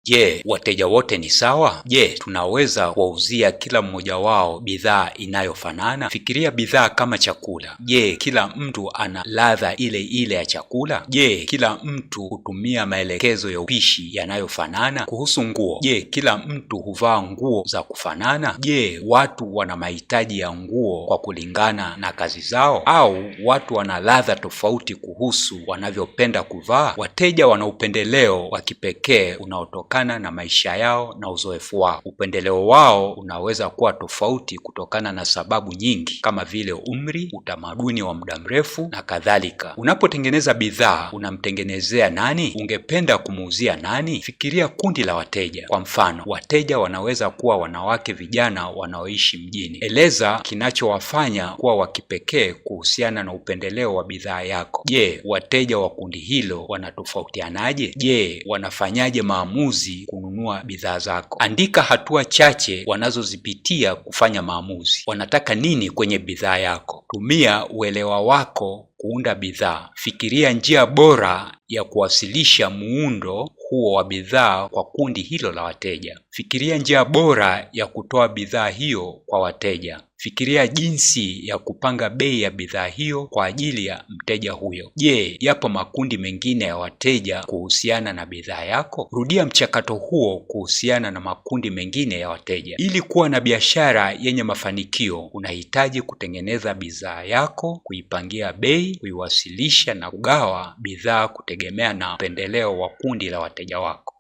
Je, wateja wote ni sawa? Je, tunaweza kuwauzia kila mmoja wao bidhaa inayofanana? Fikiria bidhaa kama chakula. Je, kila mtu ana ladha ile ile ya chakula? Je, kila mtu hutumia maelekezo ya upishi yanayofanana? Kuhusu nguo, je, kila mtu huvaa nguo za kufanana? Je, watu wana mahitaji ya nguo kwa kulingana na kazi zao, au watu wana ladha tofauti kuhusu wanavyopenda kuvaa? Wateja wana upendeleo wa kipekee unaotokana na maisha yao na uzoefu wao. Upendeleo wao unaweza kuwa tofauti kutokana na sababu nyingi kama vile umri, utamaduni wa muda mrefu na kadhalika. Unapotengeneza bidhaa, unamtengenezea nani? Ungependa kumuuzia nani? Fikiria kundi la wateja. Kwa mfano, wateja wanaweza kuwa wanawake vijana wanaoishi mjini. Eleza kinachowafanya kuwa wa kipekee kuhusiana na upendeleo wa bidhaa yako. Je, wateja wa kundi hilo wanatofautianaje? Je, wanafanyaje maamuzi kununua bidhaa zako? Andika hatua chache wanazozipitia kufanya maamuzi. Wanataka nini kwenye bidhaa yako? Tumia uelewa wako kuunda bidhaa. Fikiria njia bora ya kuwasilisha muundo huo wa bidhaa kwa kundi hilo la wateja. Fikiria njia bora ya kutoa bidhaa hiyo kwa wateja. Fikiria jinsi ya kupanga bei ya bidhaa hiyo kwa ajili ya mteja huyo. Je, yapo makundi mengine ya wateja kuhusiana na bidhaa yako? Rudia mchakato huo kuhusiana na makundi mengine ya wateja. Ili kuwa na biashara yenye mafanikio, unahitaji kutengeneza bidhaa yako, kuipangia bei, kuiwasilisha na kugawa bidhaa kutegemea na upendeleo wa kundi la wateja wako.